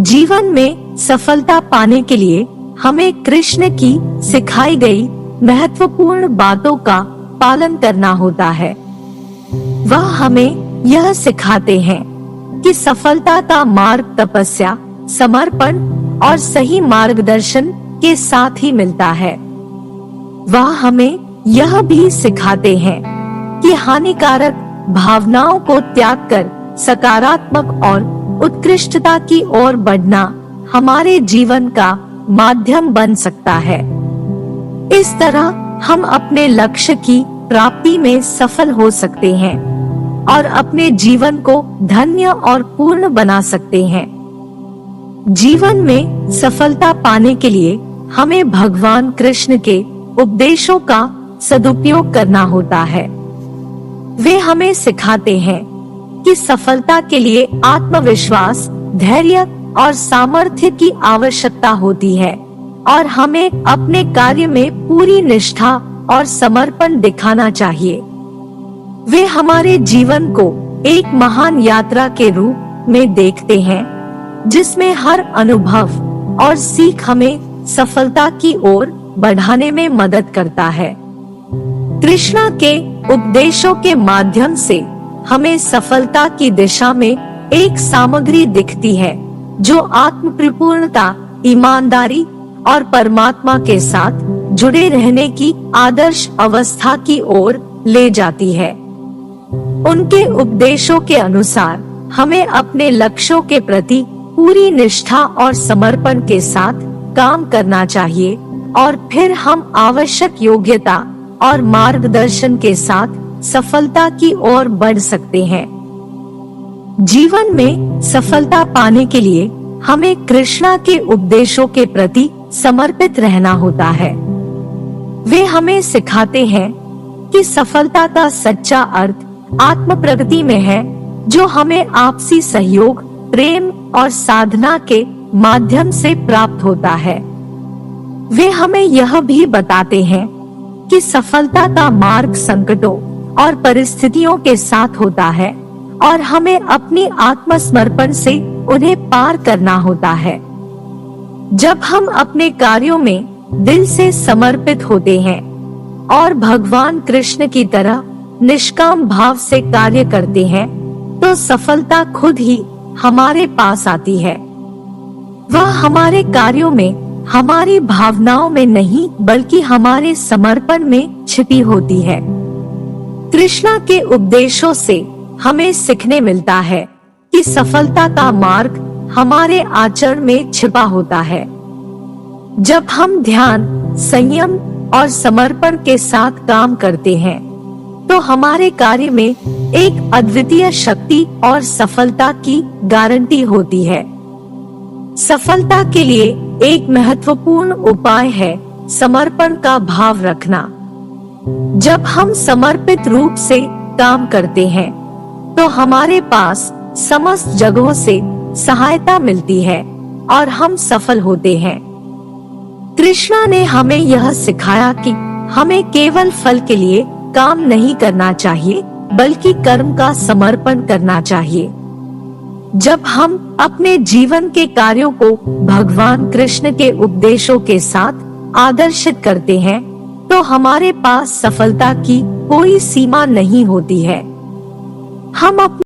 जीवन में सफलता पाने के लिए हमें कृष्ण की सिखाई गई महत्वपूर्ण बातों का पालन करना होता है। वह हमें यह सिखाते हैं कि सफलता का मार्ग तपस्या, समर्पण और सही मार्गदर्शन के साथ ही मिलता है। वह हमें यह भी सिखाते हैं कि हानिकारक भावनाओं को त्याग कर सकारात्मक और उत्कृष्टता की ओर बढ़ना हमारे जीवन का माध्यम बन सकता है। इस तरह हम अपने लक्ष्य की प्राप्ति में सफल हो सकते हैं और अपने जीवन को धन्य और पूर्ण बना सकते हैं। जीवन में सफलता पाने के लिए हमें भगवान कृष्ण के उपदेशों का सदुपयोग करना होता है। वे हमें सिखाते हैं कि सफलता के लिए आत्मविश्वास, धैर्य और सामर्थ्य की आवश्यकता होती है और हमें अपने कार्य में पूरी निष्ठा और समर्पण दिखाना चाहिए। वे हमारे जीवन को एक महान यात्रा के रूप में देखते हैं, जिसमें हर अनुभव और सीख हमें सफलता की ओर बढ़ाने में मदद करता है। कृष्ण के उपदेशों के माध्यम से हमें सफलता की दिशा में एक सामग्री दिखती है जो आत्म परिपूर्णता, ईमानदारी और परमात्मा के साथ जुड़े रहने की आदर्श अवस्था की ओर ले जाती है। उनके उपदेशों के अनुसार हमें अपने लक्ष्यों के प्रति पूरी निष्ठा और समर्पण के साथ काम करना चाहिए और फिर हम आवश्यक योग्यता और मार्गदर्शन के साथ सफलता की ओर बढ़ सकते हैं। जीवन में सफलता पाने के लिए हमें कृष्ण के उपदेशों के प्रति समर्पित रहना होता है। वे हमें सिखाते हैं कि सफलता का सच्चा अर्थ आत्म प्रगति में है, जो हमें आपसी सहयोग, प्रेम और साधना के माध्यम से प्राप्त होता है। वे हमें यह भी बताते हैं कि सफलता का मार्ग संकटों और परिस्थितियों के साथ होता है और हमें अपनी आत्मसमर्पण से उन्हें पार करना होता है। जब हम अपने कार्यों में दिल से समर्पित होते हैं और भगवान कृष्ण की तरह निष्काम भाव से कार्य करते हैं, तो सफलता खुद ही हमारे पास आती है। वह हमारे कार्यों में हमारी भावनाओं में नहीं, बल्कि हमारे समर्पण में छिपी होती है। कृष्ण के उपदेशों से हमें सीखने मिलता है कि सफलता का मार्ग हमारे आचरण में छिपा होता है। जब हम ध्यान, संयम और समर्पण के साथ काम करते हैं, तो हमारे कार्य में एक अद्वितीय शक्ति और सफलता की गारंटी होती है। सफलता के लिए एक महत्वपूर्ण उपाय है समर्पण का भाव रखना। जब हम समर्पित रूप से काम करते हैं, तो हमारे पास समस्त जगहों से सहायता मिलती है और हम सफल होते हैं। कृष्ण ने हमें यह सिखाया कि हमें केवल फल के लिए काम नहीं करना चाहिए, बल्कि कर्म का समर्पण करना चाहिए। जब हम अपने जीवन के कार्यों को भगवान कृष्ण के उपदेशों के साथ आदर्शित करते हैं, तो हमारे पास सफलता की कोई सीमा नहीं होती है। हम अपने